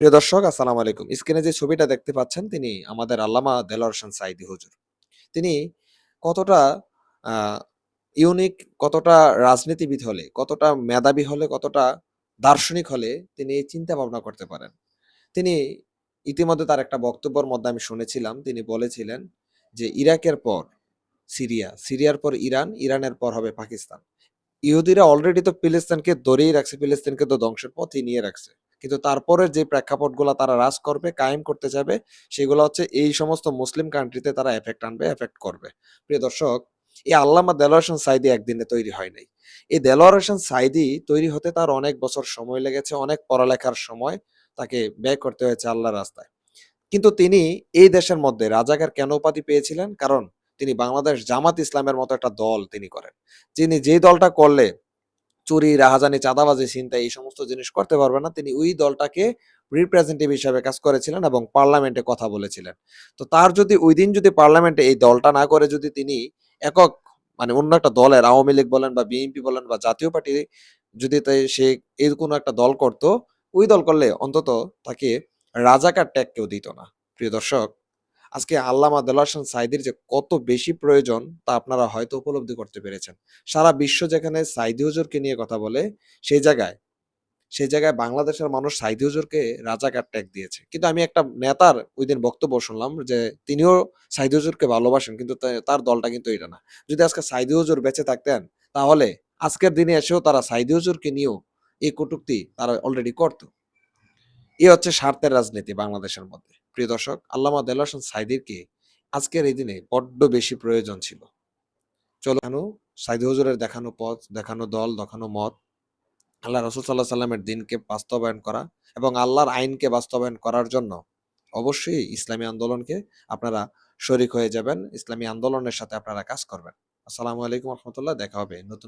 প্রিয় দর্শক, আসসালামু আলাইকুম। স্ক্রিনে যে ছবিটা দেখতে পাচ্ছেন তিনি আমাদের আল্লামা দেলোয়ার হোসেন সাঈদী হুজুর। তিনি কতটা আ ইউনিক, কতটা রাজনীতিবিদ হলে, কতটা মেধাবী হলে, কতটা দার্শনিক হলে তিনি এই চিন্তা ভাবনা করতে পারেন। তিনি ইতিমধ্যে তার একটা বক্তব্যের মধ্যে আমি শুনেছিলাম, তিনি বলেছিলেন যে ইরাকের পর সিরিয়া, সিরিয়ার পর ইরান, ইরানের পর হবে পাকিস্তান। ইহুদিরা অলরেডি তো ফিলিস্তিনকে ধরেই রাখছে, ফিলিস্তিনকে তো ধ্বংসের পথেই নিয়ে রাখছে। কিন্তু তারপরের যে প্রেক্ষাপটগুলা তারা রাজ করবে, কায়েম করতে যাবে, সেগুলো হচ্ছে এই সমস্ত মুসলিম কান্ট্রিতে তারা এফেক্ট আনবে, এফেক্ট করবে। প্রিয় দর্শক, এই আল্লামা দেলোয়ার হোসেন সাঈদী একদিনে তৈরি হয় নাই। এই দেলোয়ার হোসেন সাঈদী তৈরি হতে তার অনেক বছর সময় লেগেছে, অনেক পড়ালেখার সময় তাকে ব্যয় করতে হয়েছে আল্লাহর রাস্তায়। কিন্তু তিনি এই দেশের মধ্যে রাজাকার কেন উপাধি পেয়েছিলেন? কারণ তিনি বাংলাদেশ জামাত ইসলামের মতো একটা দল তিনি করেন। যিনি যেই দলটা করলে চুরি, রাহাজানি, চাঁদাবাজি, ছিনতাই এই সমস্ত জিনিস করতে পারবে না। তিনি ওই দলটাকে রিপ্রেজেন্টেটিভ হিসাবে কাজ করেছিলেন এবং পার্লামেন্টে কথা বলেছিলেন। তো তার যদি ঐদিন যদি পার্লামেন্টে এই দলটা না করে যদি তিনি একক মানে অন্য একটা দলের আওয়ামী লীগ বলেন বা বিএনপি বলেন বা জাতীয় পার্টি যদি সে এই কোনো একটা দল করত, ওই দল করলে অন্তত তাকে রাজাকার ট্যাগ কেউ দিত না। প্রিয় দর্শক, আজকে আল্লামা দেলোয়ার হোসেন সাঈদীর যে কত বেশি প্রয়োজন তা আপনারা হয়তো উপলব্ধি করতে পেরেছেন। সারা বিশ্ব যেখানে সাঈদী হুজুরকে নিয়ে কথা বলে, সেই জায়গায় সেই জায়গায় বাংলাদেশের মানুষ সাঈদী হুজুরকে রাজাকার ট্যাগ দিয়েছে। কিন্তু আমি একটা নেতার ঐদিন বক্তব্য শুনলাম যে তিনিও সাঈদী হুজুরকে ভালোবাসেন, কিন্তু তার দলটা কিন্তু এটা না। যদি আজকে সাঈদী হুজুর বেঁচে থাকতেন, তাহলে আজকের দিনে এসেও তারা সাঈদী হুজুরকে নিয়েও এই কটূক্তি তারা অলরেডি করত। হচ্ছে স্বার্থের রাজনীতি বাংলাদেশের মধ্যে। প্রিয় দর্শক, আল্লামা দেলোয়ার হোসেন সাঈদীরকে আজকের এই দিনে বড্ড বেশি প্রয়োজন ছিল। চলো সাঈদী হুজুরের দেখানো পথ, দেখানো দল, দেখানো মত, আল্লাহ রাসূল সাল্লাল্লাহু আলাইহি সাল্লামের দিনকে বাস্তবায়ন করা এবং আল্লাহর আইনকে বাস্তবায়ন করার জন্য অবশ্যই ইসলামী আন্দোলনকে আপনারা শরিক হয়ে যাবেন। ইসলামী আন্দোলনের সাথে আপনারা কাজ করবেন। আসসালামু আলাইকুম ওয়া রাহমাতুল্লাহ। দেখা হবে নতুন